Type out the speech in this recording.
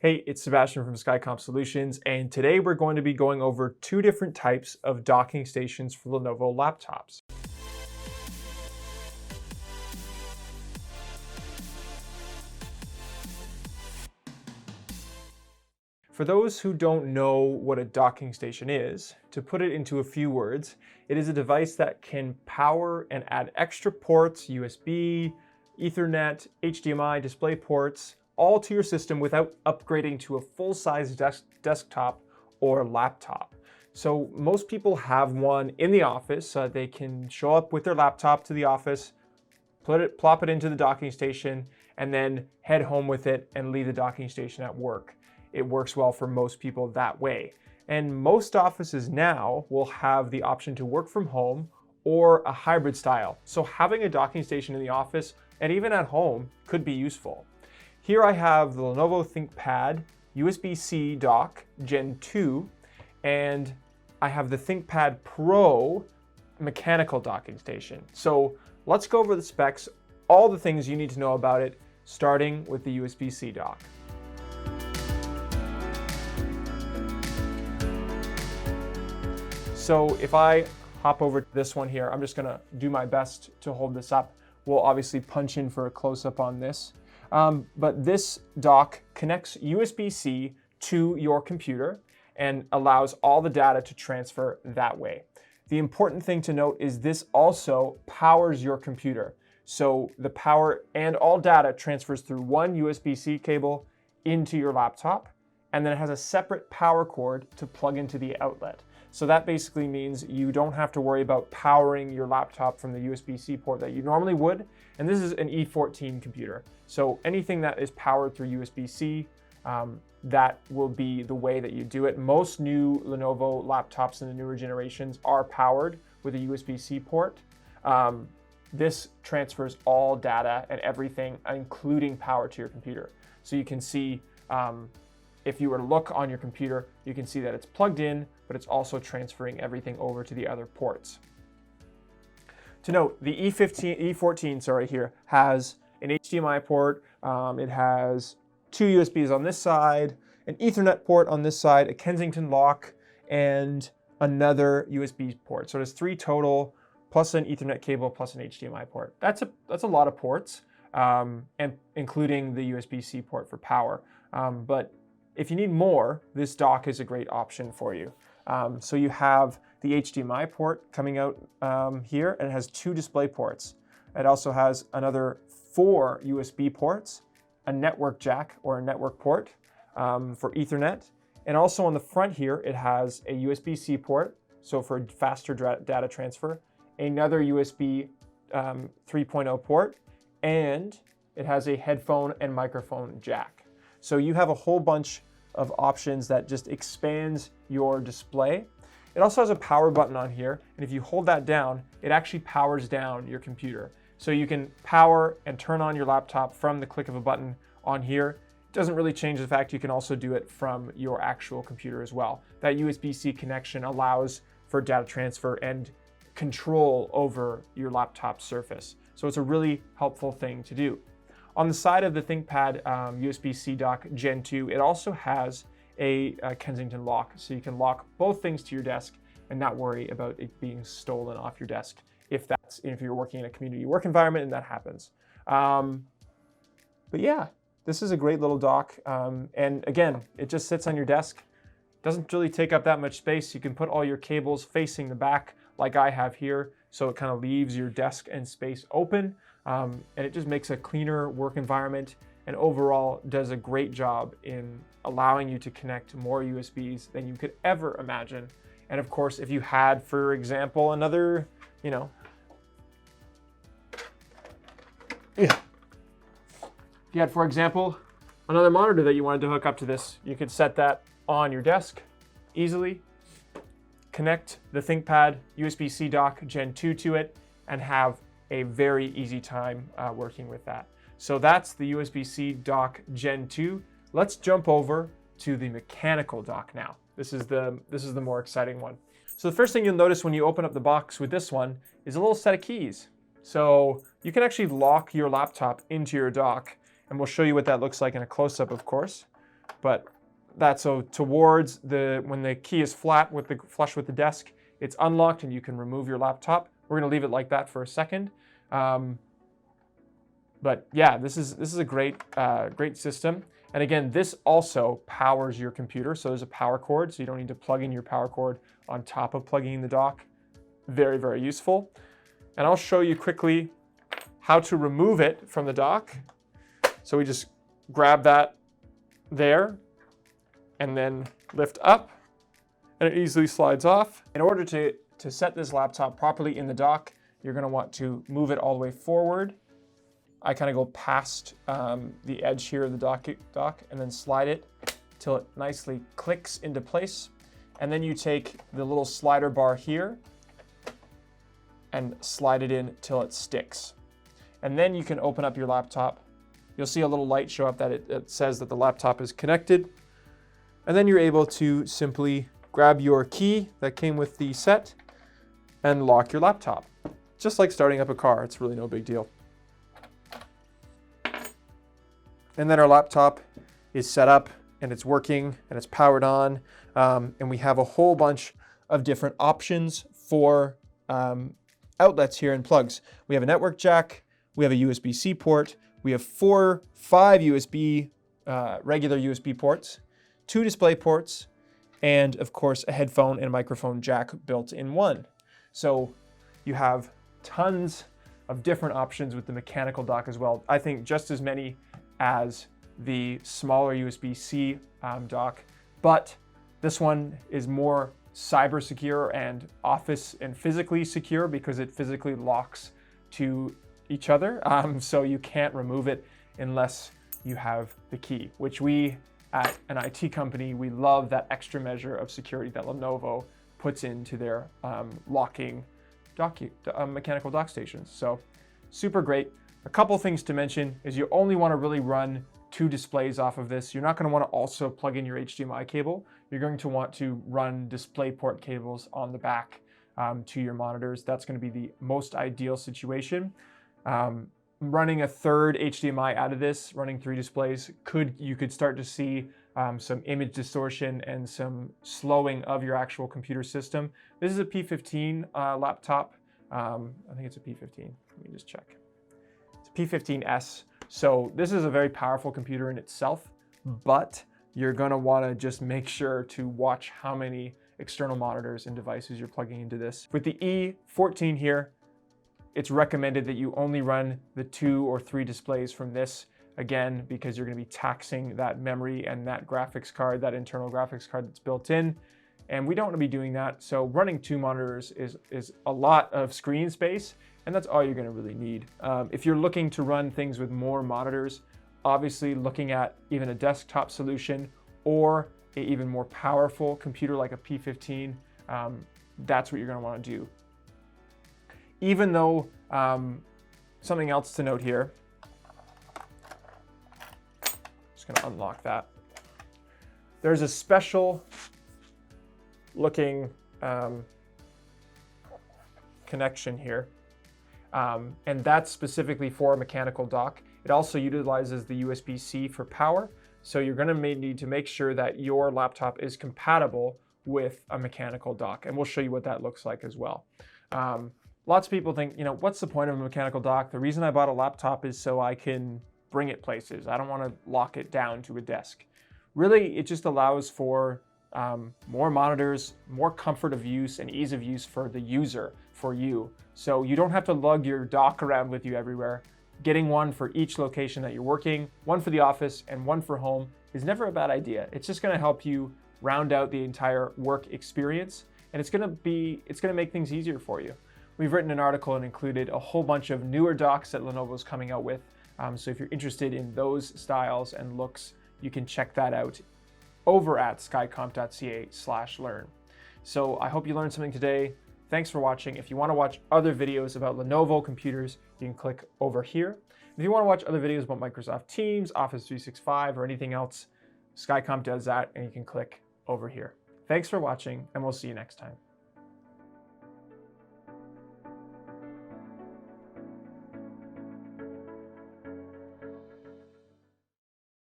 Hey, it's Sebastian from Skycomp Solutions, and today we're going to be going over two different types of docking stations for Lenovo laptops. For those who don't know what a docking station is, to put it into a few words, it is a device that can power and add extra ports, USB, Ethernet, HDMI, display ports, all to your system without upgrading to a full-size desktop or laptop. So most people have one in the office so that they can show up with their laptop to the office, plop it into the docking station, and then head home with it and leave the docking station at work. It works well for most people that way. And most offices now will have the option to work from home or a hybrid style. So having a docking station in the office and even at home could be useful. Here I have the Lenovo ThinkPad USB-C dock Gen 2, and I have the ThinkPad Pro mechanical docking station. So let's go over the specs, all the things you need to know about it, starting with the USB-C dock. So if I hop over to this one here, I'm just gonna do my best to hold this up. We'll obviously punch in for a close-up on this. But this dock connects USB-C to your computer and allows all the data to transfer that way. The important thing to note is this also powers your computer. So the power and all data transfers through one USB-C cable into your laptop, and then it has a separate power cord to plug into the outlet. So that basically means you don't have to worry about powering your laptop from the USB-C port that you normally would. And this is an E14 computer. So anything that is powered through USB-C, that will be the way that you do it. Most new Lenovo laptops in the newer generations are powered with a USB-C port. This transfers all data and everything, including power to your computer. So you can see, if you were to look on your computer, you can see that it's plugged in, but it's also transferring everything over to the other ports. To note, the E14 here has an HDMI port. It has two USBs on this side, an Ethernet port on this side, a Kensington lock, and another USB port. So there's three total, plus an Ethernet cable, plus an HDMI port. That's a lot of ports, and including the USB-C port for power. But if you need more, this dock is a great option for you. So you have the HDMI port coming out here, and it has two display ports. It also has another 4 USB ports, a network jack or a network port for Ethernet. And also on the front here, it has a USB-C port, so for faster data transfer, another USB 3.0 port, and it has a headphone and microphone jack. So you have a whole bunch of options that just expands your display. It also has a power button on here, and if you hold that down, it actually powers down your computer. So you can power and turn on your laptop from the click of a button on here. It doesn't really change the fact you can also do it from your actual computer as well. That USB-C connection allows for data transfer and control over your laptop surface. So it's a really helpful thing to do. On the side of the ThinkPad USB-C dock Gen 2, it also has a Kensington lock, so you can lock both things to your desk and not worry about it being stolen off your desk if you're working in a community work environment and that happens. But yeah, this is a great little dock, and again, it just sits on your desk. Doesn't really take up that much space. You can put all your cables facing the back like I have here, so it kind of leaves your desk and space open. And it just makes a cleaner work environment and overall does a great job in allowing you to connect more USBs than you could ever imagine. And of course, if you had, for example, another, if you had, for example, another monitor that you wanted to hook up to this, you could set that on your desk easily, connect the ThinkPad USB-C dock Gen 2 to it, and have a very easy time working with that. So that's the USB-C dock Gen 2. Let's jump over to the mechanical dock now. This is the more exciting one. So the first thing you'll notice when you open up the box with this one is a little set of keys. So you can actually lock your laptop into your dock, and we'll show you what that looks like in a close-up, of course. but that's so towards when the key is flat with the flush with the desk, it's unlocked and you can remove your laptop. We're gonna leave it like that for a second. But yeah, this is a great system. And again, this also powers your computer. So there's a power cord, so you don't need to plug in your power cord on top of plugging in the dock. Very, very useful. And I'll show you quickly how to remove it from the dock. So we just grab that there and then lift up, and it easily slides off. In order to set this laptop properly in the dock, you're gonna want to move it all the way forward. I kind of go past the edge here of the dock and then slide it till it nicely clicks into place. And then you take the little slider bar here and slide it in till it sticks. And then you can open up your laptop. You'll see a little light show up that it says that the laptop is connected. And then you're able to simply grab your key that came with the set and lock your laptop. Just like starting up a car, it's really no big deal. And then our laptop is set up and it's working and it's powered on. And we have a whole bunch of different options for outlets here and plugs. We have a network jack, we have a USB-C port, we have 5 USB, regular USB ports, 2 display ports, and of course a headphone and microphone jack built in one. So you have tons of different options with the mechanical dock as well. I think just as many as the smaller USB-C dock, but this one is more cyber secure and office and physically secure because it physically locks to each other. So you can't remove it unless you have the key, which we at an IT company, we love that extra measure of security that Lenovo puts into their locking mechanical dock stations. So super great. A couple things to mention is you only want to really run 2 displays off of this. You're not going to want to also plug in your HDMI cable. You're going to want to run DisplayPort cables on the back to your monitors. That's going to be the most ideal situation. Running a third HDMI out of this, running 3 displays, you could start to see some image distortion and some slowing of your actual computer system. This is a P15 laptop. I think it's a P15. Let me just check. It's a P15S. So this is a very powerful computer in itself, but you're going to want to just make sure to watch how many external monitors and devices you're plugging into this. With the E14 here, it's recommended that you only run the 2 or 3 displays from this, again, because you're going to be taxing that memory and that graphics card, that internal graphics card that's built in. And we don't want to be doing that. So running 2 monitors is a lot of screen space, and that's all you're going to really need. If you're looking to run things with more monitors, obviously looking at even a desktop solution or an even more powerful computer like a P15, that's what you're going to want to do. Even though, something else to note here, just going to unlock that. There's a special looking connection here, and that's specifically for a mechanical dock. It also utilizes the USB-C for power, so you're going to need to make sure that your laptop is compatible with a mechanical dock, and we'll show you what that looks like as well. Lots of people think, you know, what's the point of a mechanical dock? The reason I bought a laptop is so I can bring it places. I don't want to lock it down to a desk. Really, it just allows for more monitors, more comfort of use and ease of use for the user, for you. So you don't have to lug your dock around with you everywhere. Getting one for each location that you're working, one for the office and one for home is never a bad idea. It's just going to help you round out the entire work experience, and it's going to make things easier for you. We've written an article and included a whole bunch of newer docks that Lenovo's coming out with. So if you're interested in those styles and looks, you can check that out over at Skycomp.ca/learn. So I hope you learned something today. Thanks for watching. If you want to watch other videos about Lenovo computers, you can click over here. If you want to watch other videos about Microsoft Teams, Office 365, or anything else, Skycomp does that, and you can click over here. Thanks for watching, and we'll see you next time.